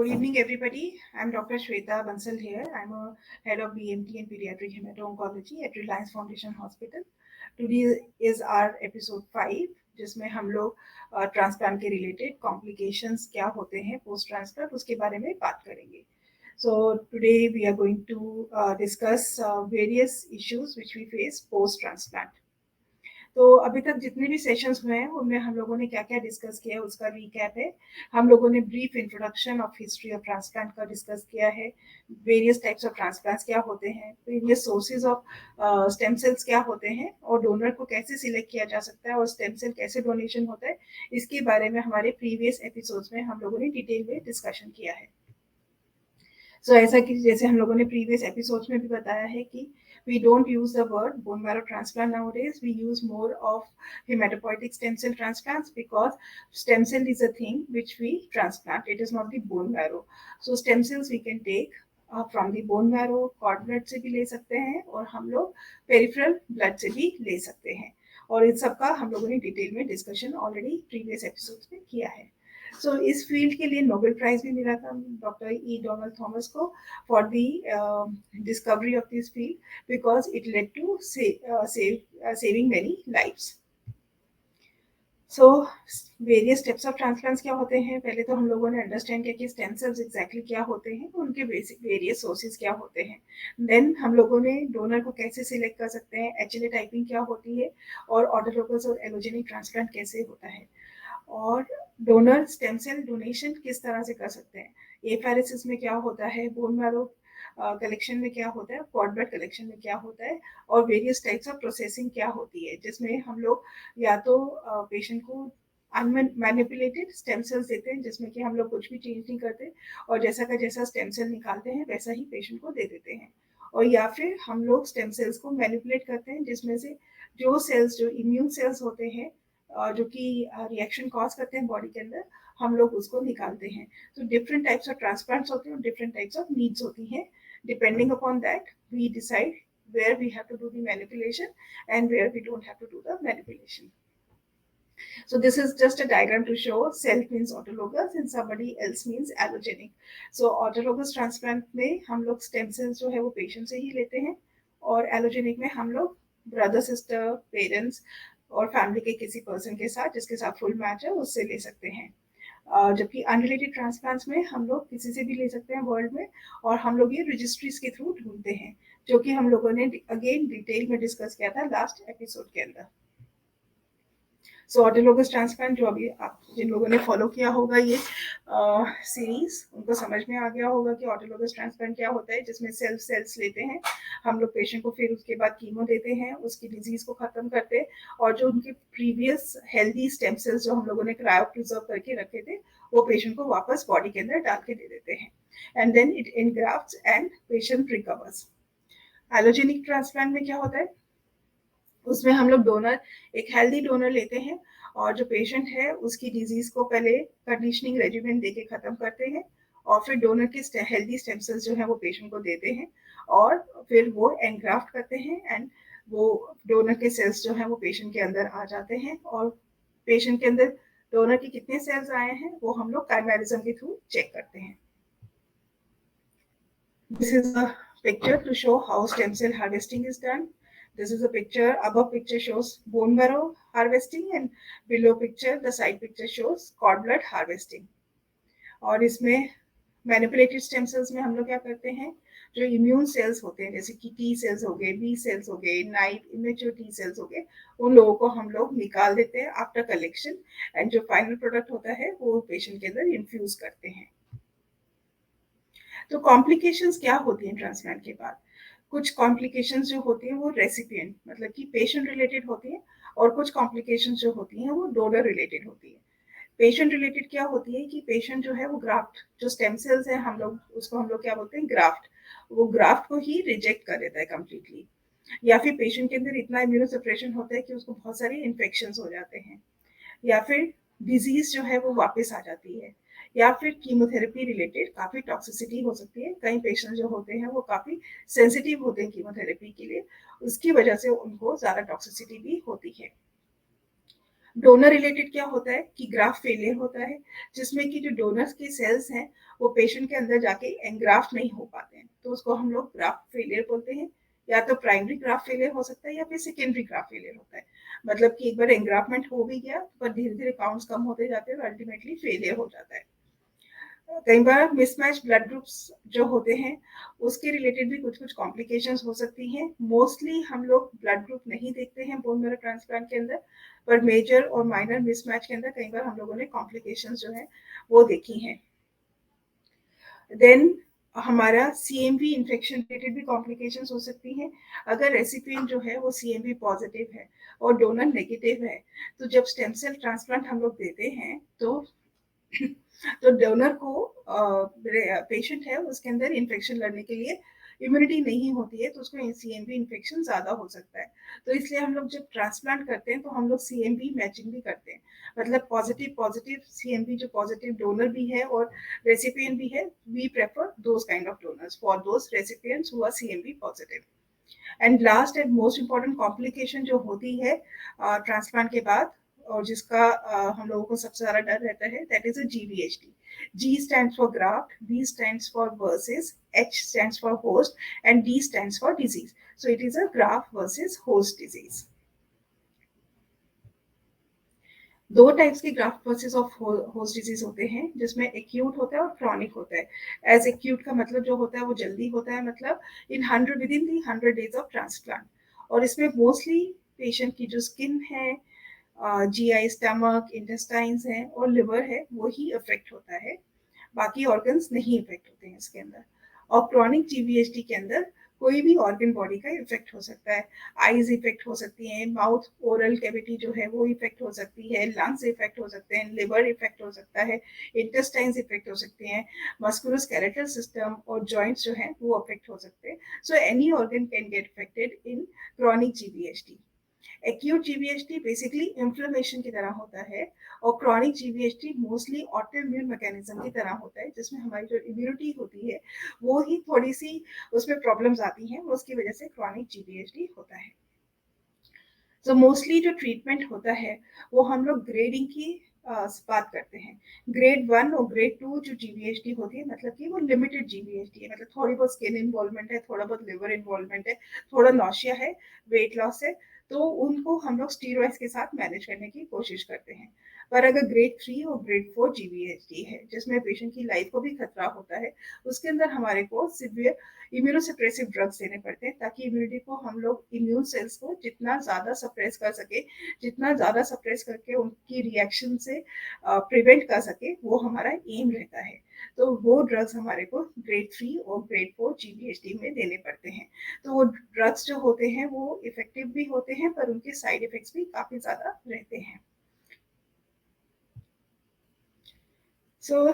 Good evening, everybody. I'm Dr. Shweta Bansal here. I'm a head of BMT and Pediatric Hemato-Oncology at Relyance Foundation Hospital. Today is our episode 5, जिसमें हम लोग transplant के related complications क्या होते हैं post transplant उसके बारे में बात करेंगे. So today we are going to discuss various issues which we face post transplant. तो अभी तक जितने भी सेशंस हुए हैं उनमें हम लोगों ने क्या क्या डिस्कस किया है उसका रीकैप है. हम लोगों ने brief introduction of history of transplant का डिस्कस किया है. वेरियस टाइप्स ऑफ ट्रांसप्लांट्स क्या होते हैं, various sources of stem cells क्या होते हैं और डोनर को कैसे सिलेक्ट किया जा सकता है और स्टेम सेल कैसे डोनेशन होता है, इसके बारे में हमारे प्रीवियस एपिसोड्स में हम लोगों ने डिटेल में डिस्कशन किया है. सो ऐसा कि जैसे हम लोगों ने प्रीवियस एपिसोड्स में भी बताया है कि we don't use the word bone marrow transplant nowadays. We use more of hematopoietic stem cell transplants because stem cell is a thing which we transplant. It is not the bone marrow. So stem cells we can take from the bone marrow, cord blood से भी ले सकते हैं और हम लोग peripheral blood से भी ले सकते हैं. और इन सब का हम लोगों ने डिटेल में डिस्कशन ऑलरेडी प्रीवियस एपिसोड्स में किया है. सो इस फील्ड के लिए नोबेल प्राइज भी मिला था डॉक्टर ई डोनाल्ड थॉमस को for the discovery of this field because it led to saving many lives. So various types of transplants क्या होते हैं, पहले तो हम लोगों ने अंडरस्टैंड किया कि स्टेम सेल्स एग्जैक्टली क्या होते हैं, उनके बेसिक वेरियस सोर्सेज क्या होते हैं. देन हम लोगों ने डोनर को कैसे सिलेक्ट कर सकते हैं, एचएलए टाइपिंग क्या होती है और ऑटोलोगस और एलोजेनिक ट्रांसप्लांट कैसे होता है और डोनर स्टेम सेल डोनेशन किस तरह से कर सकते हैं, एफारेसिस में क्या होता है, बोन मैरो कलेक्शन में क्या होता है, कॉर्ड ब्लड कलेक्शन में क्या होता है और वेरियस टाइप्स ऑफ प्रोसेसिंग क्या होती है, जिसमें हम लोग या तो पेशेंट को अनमैनिपुलेटेड स्टेम सेल्स देते हैं जिसमें कि हम लोग कुछ भी चेंज नहीं करते और जैसा का जैसा स्टेम सेल निकालते हैं वैसा ही पेशेंट को दे देते हैं, और या फिर हम लोग स्टेम सेल्स को मैनिपुलेट करते हैं जिसमें से जो सेल्स जो इम्यून सेल्स होते हैं जो कि रिएक्शन कॉज करते हैं बॉडी के अंदर, हम लोग उसको निकालते हैं. तो डिफरेंट टाइप्स ऑफ ट्रांसप्लांट्स होते हैं और डिफरेंट टाइप्स ऑफ नीड्स होती हैं. Depending upon that we decide where we have to do the manipulation and where we don't have to do the manipulation. So this is just a diagram to show self means autologous and somebody else means allogenic. So autologous transplant में हम लोग stem cells जो है वो patient से ही लेते हैं और allogenic में हम लोग brother sister parents और फैमिली के किसी पर्सन के साथ जिसके साथ फुल मैच है उससे ले सकते हैं. जबकि अनरिलेटेड ट्रांसप्लांट्स में हम लोग किसी से भी ले सकते हैं वर्ल्ड में और हम लोग ये रजिस्ट्रीज के थ्रू ढूंढते हैं जो कि हम लोगों ने अगेन डिटेल में डिस्कस किया था लास्ट एपिसोड के अंदर. सो ऑटोलोगस ट्रांसप्लांट जो अभी आप जिन लोगों ने फॉलो किया होगा ये सीरीज उनको समझ में आ गया होगा कि ऑटोलोगस ट्रांसप्लांट क्या होता है, जिसमें सेल्स लेते हैं हम लोग पेशेंट को, फिर उसके बाद कीमो देते हैं, उसकी डिजीज को खत्म करते हैं और जो उनके प्रीवियस हेल्दी स्टेम सेल्स जो हम लोगों ने क्रायो प्रिजर्व करके रखे थे वो पेशेंट को वापस बॉडी के अंदर डाल के दे देते हैं and then it engrafts and patient recovers. Allogeneic transplant में क्या होता है, उसमें हम लोग डोनर एक हेल्दी डोनर लेते हैं और जो पेशेंट है उसकी डिजीज को पहले कंडीशनिंग रेजिमेंट देके खत्म करते हैं और फिर डोनर के हेल्दी स्टेम सेल्स जो है वो पेशेंट को देते हैं और फिर वो एनग्राफ्ट करते हैं एंड वो डोनर के सेल्स जो है वो पेशेंट के अंदर आ जाते हैं और पेशेंट के अंदर डोनर के कितने सेल्स आए हैं वो हम लोग काइमेरिज्म के थ्रू चेक करते हैं. This is a picture to show how stem cell harvesting is done. This is a picture, above picture shows bone marrow harvesting and below picture, the side picture shows cord blood harvesting. और इसमें manipulated stem cells में हम लोग क्या करते हैं, जो immune cells होते हैं जैसे कि टी सेल्स हो गए, बी सेल्स हो गए, नाइव इमेच्योर टी सेल्स हो गए, उन लोगों को हम लोग निकाल देते हैं आफ्टर कलेक्शन एंड जो फाइनल प्रोडक्ट होता है वो पेशेंट के अंदर इन्फ्यूज करते हैं. तो कॉम्प्लिकेशंस क्या होती हैं ट्रांसप्लांट के बाद, कुछ कॉम्प्लिकेशंस जो होती हैं वो रेसिपिएंट मतलब कि पेशेंट रिलेटेड होती हैं और कुछ कॉम्प्लिकेशंस जो होती हैं वो डोनर रिलेटेड होती है. पेशेंट रिलेटेड क्या होती है कि पेशेंट जो है वो ग्राफ्ट जो स्टेम सेल्स है हम लोग उसको हम लोग क्या बोलते हैं ग्राफ्ट, वो ग्राफ्ट को ही रिजेक्ट कर देता है कम्प्लीटली, या फिर पेशेंट के अंदर इतना इम्यूनोसप्रेशन होता है कि उसको बहुत सारे इन्फेक्शंस हो जाते हैं, या फिर डिजीज जो है वो वापस आ जाती है, या फिर कीमोथेरेपी रिलेटेड काफ़ी टॉक्सिसिटी हो सकती है. कई पेशेंट जो होते हैं वो काफ़ी सेंसिटिव होते हैं कीमोथेरेपी के लिए, उसकी वजह से उनको ज़्यादा टॉक्सिसिटी भी होती है. डोनर रिलेटेड क्या होता है कि ग्राफ्ट फेलियर होता है, जिसमें कि जो डोनर्स के सेल्स हैं वो पेशेंट के अंदर जाके एनग्राफ्ट नहीं हो पाते हैं, तो उसको हम लोग ग्राफ्ट फेलियर बोलते हैं। या तो प्राइमरी ग्राफ्ट फेलियर हो सकता है या फिर सेकेंडरी ग्राफ्ट फेलियर होता है, मतलब कि एक बार एनग्राफ्टमेंट हो भी गया पर धीरे धीरे काउंट्स कम होते जाते हैं और अल्टीमेटली फेलियर हो जाता है। कई बार मिसमैच ब्लड ग्रुप्स जो होते हैं उसके रिलेटेड भी कुछ कुछ कॉम्प्लिकेशंस हो सकती हैं। मोस्टली हम लोग ब्लड ग्रुप नहीं देखते हैं बोन मैरो ट्रांसप्लांट के अंदर, पर मेजर और माइनर मिसमैच के अंदर कई बार हम लोगों ने कॉम्प्लिकेशंस जो है वो देखी हैं। देन हमारा सीएमवी इन्फेक्शन रिलेटेड भी कॉम्प्लिकेशंस हो सकती हैं। अगर रेसिपिएंट जो है वो सीएमवी पॉजिटिव है और डोनर नेगेटिव है, तो जब स्टेम सेल ट्रांसप्लांट हम लोग देते हैं तो डोनर को पेशेंट है उसके अंदर इन्फेक्शन लड़ने के लिए इम्यूनिटी नहीं होती है, तो उसको सीएमवी इन्फेक्शन ज्यादा हो सकता है। तो इसलिए हम लोग जब ट्रांसप्लांट करते हैं तो हम लोग सीएमवी मैचिंग भी करते हैं, मतलब पॉजिटिव पॉजिटिव सीएमवी जो पॉजिटिव डोनर भी है और रेसिपिएंट भी है, we prefer those kind of donors for those recipients who are CMV positive. And last and most important complication जो होती है ट्रांसप्लांट के बाद और जिसका हम लोगों को सबसे ज्यादा डर रहता है, that is a जीवीएचडी। G stands for graft, B stands for versus, H stands for host, and D stands for disease. So it is a graft versus host disease. दो टाइप्स के graft versus of host disease होते हैं, जिसमें acute होता है और chronic होता है। एज एक्यूट का मतलब जो होता है वो जल्दी होता है, मतलब इन 100 डेज ऑफ ट्रांसप्लांट। और इसमें मोस्टली पेशेंट की जो स्किन है, जीआई, स्टमक, इंटेस्टाइन्स है और लिवर है वो ही अफेक्ट होता है, बाकी ऑर्गन्स नहीं इफेक्ट होते हैं इसके अंदर। और क्रॉनिक जीवीएचडी के अंदर कोई भी ऑर्गन बॉडी का इफेक्ट हो सकता है। आईज इफेक्ट हो सकती हैं, माउथ ओरल कैविटी जो है वो इफेक्ट हो सकती है, लंग्स इफेक्ट हो सकते हैं, लिवर इफेक्ट हो सकता है, इंटेस्टाइन्स इफेक्ट हो सकते हैं, मस्कुलोस्केलेटल सिस्टम और जॉइंट्स जो है वो अफेक्ट हो सकते हैं। So any organ can get affected in chronic जीवीएचडी। Acute जीवीएचडी basically inflammation की तरह होता है, और क्रॉनिक जीवीएचडी मोस्टली ऑटोइम्यून मैकेनिज्म की तरह होता है, जिसमें हमारी जो इम्यूनिटी होती है वो ही थोड़ी सी उसमें प्रॉब्लम्स आती हैं, उसकी वजह से क्रॉनिक जीवीएचडी होता है। तो मोस्टली जो ट्रीटमेंट होता है वो हम लोग ग्रेडिंग की बात करते हैं। ग्रेड 1 और ग्रेड 2 जो जीवीएचडी होती है, मतलब कि वो लिमिटेड जीवीएचडी है, मतलब थोड़ी बहुत स्किन इन्वॉल्वमेंट है, थोड़ा बहुत लिवर इन्वॉल्वमेंट है, थोड़ा नौशिया है, वेट लॉस है, तो उनको हम लोग स्टीरॉइड्स के साथ मैनेज करने की कोशिश करते हैं। पर अगर ग्रेड 3 और ग्रेड 4 जीवीएचडी है जिसमें पेशेंट की लाइफ को भी खतरा होता है, उसके अंदर हमारे को सिवियर इम्यूनोसप्रेसिव ड्रग्स देने पड़ते हैं, ताकि इम्यूनिटी को हम लोग इम्यून सेल्स को जितना ज़्यादा सप्रेस कर सके, जितना ज़्यादा सप्रेस करके उनकी रिएक्शन से प्रिवेंट कर सके, वो हमारा एम रहता है। तो वो ड्रग्स हमारे को ग्रेड 3 और ग्रेड 4 जीवीएचडी में देने पड़ते हैं। तो वो ड्रग्स जो होते हैं वो इफेक्टिव भी होते हैं, पर उनके साइड इफेक्ट्स भी काफ़ी ज़्यादा रहते हैं। सो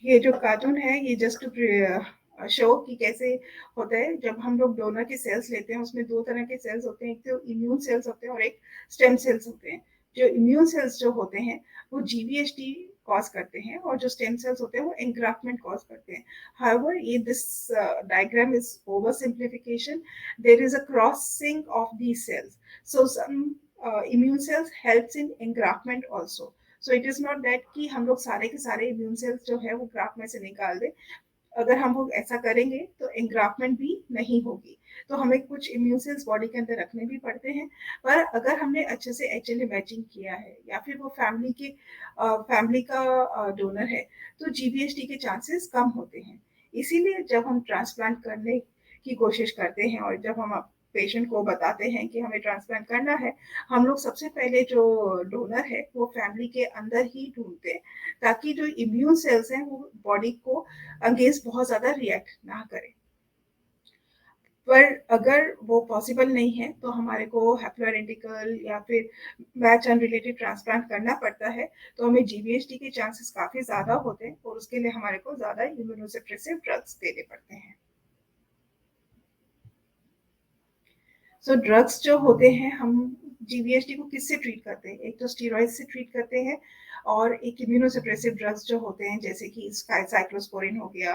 ये जो कार्टून है ये जस्ट टू शो कि कैसे होता है। जब हम लोग डोनर के सेल्स लेते हैं उसमें दो तरह के सेल्स होते हैं, एक तो इम्यून सेल्स होते हैं और एक स्टेम सेल्स होते हैं। जो इम्यून सेल्स जो होते हैं वो जीवीएचडी कॉज करते हैं, और जो स्टेम सेल्स होते हैं वो एनग्राफ्टमेंट कॉज करते हैं। हाउएवर ये this diagram is over simplification, there is a crossing of these cells, so some immune cells helps in engraftment also. So it is not that कि हम लोग सारे के सारे इम्यून सेल्स जो है वो ग्राफ्ट में से निकाल दें। अगर हम लोग ऐसा करेंगे तो एनग्राफ्टमेंट भी नहीं होगी, तो हमें कुछ इम्यून सेल्स बॉडी के अंदर रखने भी पड़ते हैं। पर अगर हमने अच्छे से एचएलए मैचिंग किया है या फिर वो फैमिली का डोनर है, तो जीवीएचडी के चांसेस कम होते हैं। इसीलिए जब हम ट्रांसप्लांट करने की कोशिश करते हैं और जब हम पेशेंट को बताते हैं कि हमें ट्रांसप्लांट करना है, हम लोग सबसे पहले जो डोनर है वो फैमिली के अंदर ही ढूंढते हैं, ताकि जो इम्यून सेल्स हैं वो बॉडी को अगेंस्ट बहुत ज्यादा रिएक्ट ना करें। पर अगर वो पॉसिबल नहीं है तो हमारे को हैप्लोइडेंटिकल या फिर मैच अनरिलेटेड ट्रांसप्लांट करना पड़ता है, तो हमें जीवीएचडी के चांसेस काफी ज्यादा होते हैं, और उसके लिए हमारे को ज्यादा इम्यूनोसप्रेसिव ड्रग्स देने पड़ते हैं। सो ड्रग्स जो होते हैं, हम जीवीएचडी को किससे ट्रीट करते हैं? एक तो स्टीरॉइड से ट्रीट करते हैं, और एक इम्यूनोसप्रेसिव ड्रग्स जो होते हैं जैसे कि साइक्लोस्पोरिन हो गया,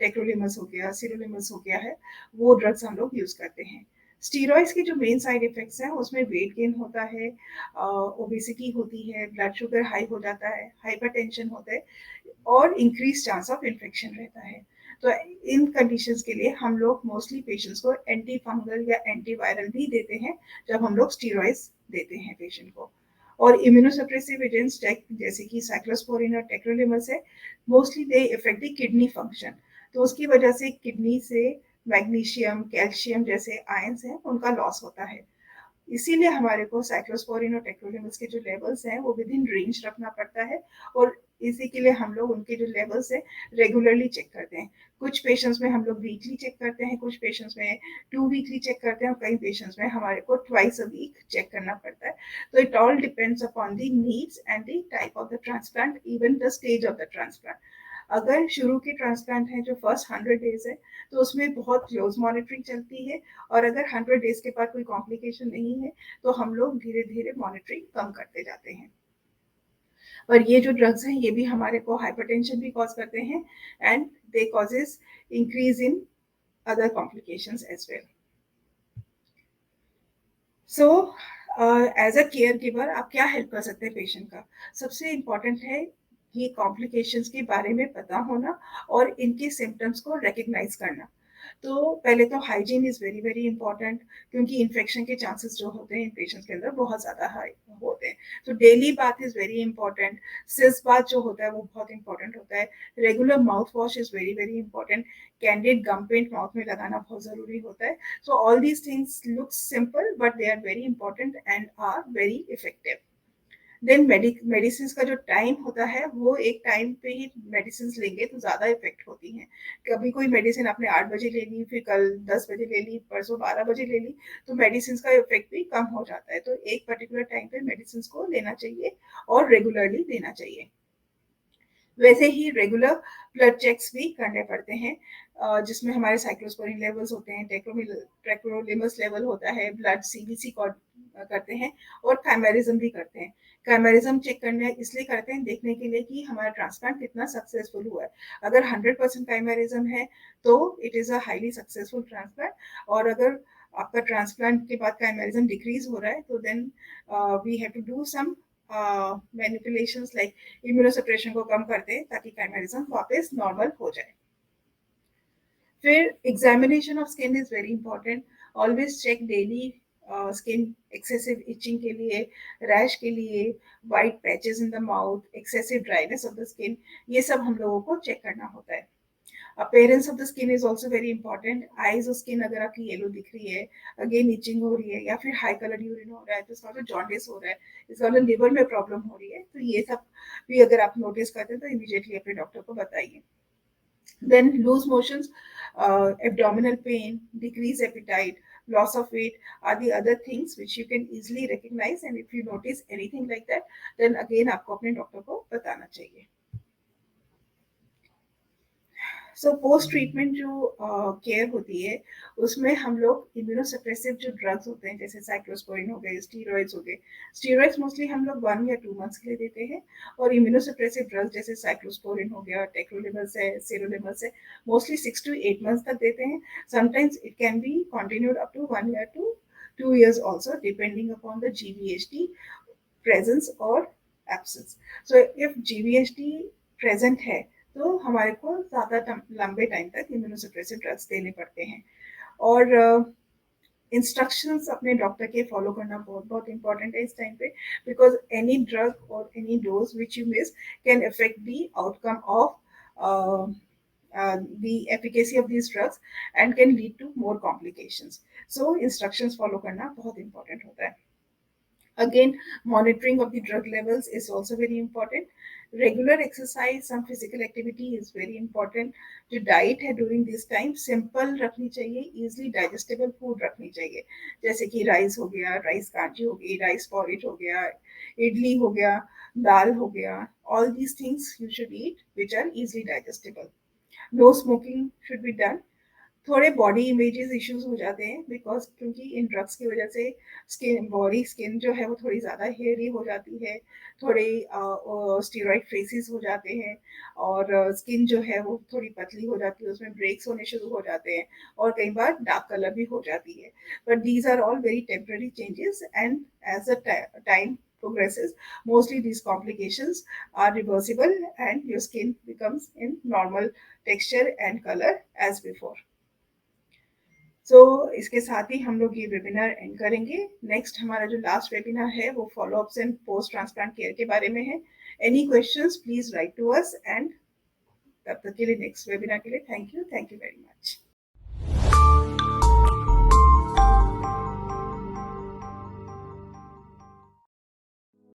टेक्रोलिमस हो गया, सिरोलिमस हो गया है, वो ड्रग्स हम लोग यूज करते हैं। स्टीरॉइड्स के जो मेन साइड इफेक्ट्स हैं उसमें वेट गेन होता है, ओबेसिटी होती है, ब्लड शुगर हाई हो जाता है, हाइपरटेंशन होता है और इंक्रीज चांस ऑफ इन्फेक्शन रहता है। तो इन कंडीशंस के लिए हम लोग मोस्टली पेशेंट्स को एंटी फंगल या एंटीवायरल भी देते हैं जब हम लोग स्टीरॉइड्स देते हैं पेशेंट को। और इम्यूनोसप्रेसिव एजेंट्स जैसे कि साइक्लोस्पोरिन और टेक्रोलिमस है, mostly they effect the kidney function. तो उसकी वजह से किडनी से मैग्नीशियम, कैल्शियम जैसे आयंस हैं उनका लॉस होता है। इसीलिए हमारे को साइक्लोस्पोरिन और टेक्रोलिमस के जो लेवल्स हैं वो विद इन रेंज रखना पड़ता है। और इसी के लिए हम लोग उनके जो लेवल्स हैं रेगुलरली चेक करते हैं। कुछ पेशेंट्स में हम लोग वीकली चेक करते हैं, कुछ पेशेंट्स में 2 वीकली चेक करते हैं और कई पेशेंट्स में हमारे को ट्वाइस अ वीक चेक करना पड़ता है। तो it all depends upon the needs and the type of the transplant, even the stage of the transplant. अगर शुरू के ट्रांसप्लांट है जो फर्स्ट 100 डेज है तो उसमें बहुत क्लोज मॉनिटरिंग चलती है। और अगर 100 डेज के बाद कोई कॉम्प्लिकेशन नहीं है तो हम लोग धीरे धीरे मॉनिटरिंग कम करते जाते हैं। और ये जो ड्रग्स हैं ये भी हमारे को हाइपरटेंशन भी कॉज करते हैं and they causes increase in other complications as well. So as a caregiver आप क्या हेल्प कर सकते हैं पेशेंट का? सबसे इम्पॉर्टेंट है ये कॉम्प्लिकेशंस के बारे में पता होना और इनके सिम्टम्स को रिकग्नाइज करना। तो पहले तो hygiene is very very important, क्योंकि इन्फेक्शन के चांसेस जो होते हैं इन पेशेंट्स के अंदर बहुत ज़्यादा हाई होते हैं। तो daily bath is very important. सिस बाथ जो होता है वो बहुत इंपॉर्टेंट होता है। Regular mouth wash is very very important. Candid gum paint mouth में लगाना बहुत ज़रूरी होता है। So all these things look simple, but they are very important and are very effective. Then medicine का जो टाइम होता है वो एक टाइम पे ही मेडिसिन लेंगे तो ज़्यादा इफेक्ट होती हैं। कभी कोई मेडिसिन आपने 8 बजे ले ली, फिर कल 10 बजे ले ली, परसों 12 बजे ले ली, तो मेडिसिन का इफेक्ट भी कम हो जाता है। तो एक पर्टिकुलर टाइम पे मेडिसिन को लेना चाहिए और रेगुलरली लेना चाहिए। वैसे ही रेगुलर ब्लड चेक्स भी करने पड़ते हैं, जिसमें हमारे साइक्लोस्पोरिन लेवल्स होते हैं, टेक्रोलिमस लेवल होता है, ब्लड सीबीसी करते हैं और कैमेरिज्म भी करते हैं। कैमेरिज्म चेक करने इसलिए करते हैं देखने के लिए कि हमारा ट्रांसप्लांट कितना सक्सेसफुल हुआ है। अगर 100% कैमेरिज्म है तो it is a highly successful transplant. और अगर आपका ट्रांसप्लांट के बाद कैमेरिज्म डिक्रीज हो रहा है तो then we have to do some manipulations like immunosuppression को कम करते हैं ताकि कैमेरिज्म वापस नॉर्मल हो जाए। फिर examination of skin is very important. Always check daily skin excessive itching के लिए, रैश के लिए, white patches in the mouth, excessive dryness of the skin, ये सब हम लोगों को चेक करना होता है। Appearance of the skin is also very important. Eyes और स्किन अगर आपकी येलो दिख रही है, अगेन इचिंग हो रही है या फिर हाई कलर यूरिन हो रहा है तो इसका मतलब जॉन्डिस हो रहा है, इसका मतलब लिवर में प्रॉब्लम हो रही है, तो ये सब भी अगर आप नोटिस करते हैं तो इमीडिएटली अपने डॉक्टर को बताइए। Then loose motions, abdominal pain, decreased appetite, loss of weight are the other things which you can easily recognize, and if you notice anything like that then again आपको अपने doctor को बताना चाहिए। So post treatment जो care होती है उसमें हम लोग इम्यूनोसप्रेसिव जो ड्रग्स होते हैं जैसे साइक्लोस्पोरिन हो गए, स्टीरॉइड्स हो गए। स्टीरॉइड्स मोस्टली हम लोग 1 या 2 मंथ्स के लिए देते हैं। और इम्यूनोसप्रेसिव ड्रग्स जैसे साइक्लोस्पोरिन हो गया, टेक्रोलिमस है, सेरोलिमस है, मोस्टली 6 to 8 मंथ्स तक देते हैं। Sometimes it can be continued up to 1 year to 2 years also, depending upon the GVHD presence or absence. So if GVHD present है तो हमारे को ज़्यादा लंबे टाइम तक इम्यूनोसप्रेसिव ड्रग्स देने पड़ते हैं। और इंस्ट्रक्शंस अपने डॉक्टर के फॉलो करना बहुत बहुत इंपॉर्टेंट है इस टाइम पे, बिकॉज एनी ड्रग और any dose which you miss can affect the outcome of the efficacy of these drugs and can lead to more complications. So instructions follow करना बहुत important होता है। Again, monitoring of the drug levels is also very important. Regular exercise, some physical activity is very important. जो diet है during this time simple रखनी चाहिए, easily digestible food रखनी चाहिए, जैसे कि rice हो गया, rice कांजी हो गई, rice porridge हो गया, इडली हो गया, दाल हो गया, all these things you should eat which are easily digestible. No smoking should be done. थोड़े बॉडी इमेजेस इश्यूज हो जाते हैं बिकॉज क्योंकि इन ड्रग्स की वजह से स्किन जो है वो थोड़ी ज़्यादा हेयरी हो जाती है, थोड़े स्टीरॉइड फेसेस हो जाते हैं, और स्किन जो है वो थोड़ी पतली हो जाती है, उसमें ब्रेक्स होने शुरू हो जाते हैं, और कई बार डार्क कलर भी हो जाती है। But these are all very temporary changes, and as a time progresses, mostly these complications are reversible and your skin becomes in normal texture and color as before. सो इसके साथ ही हम लोग ये वेबिनार एंड करेंगे। नेक्स्ट हमारा जो last webinar है वो followups and post transplant care के बारे में है। Any questions please write to us, and तब तक के लिए नेक्स्ट वेबिनार के लिए थैंक यू वेरी मच।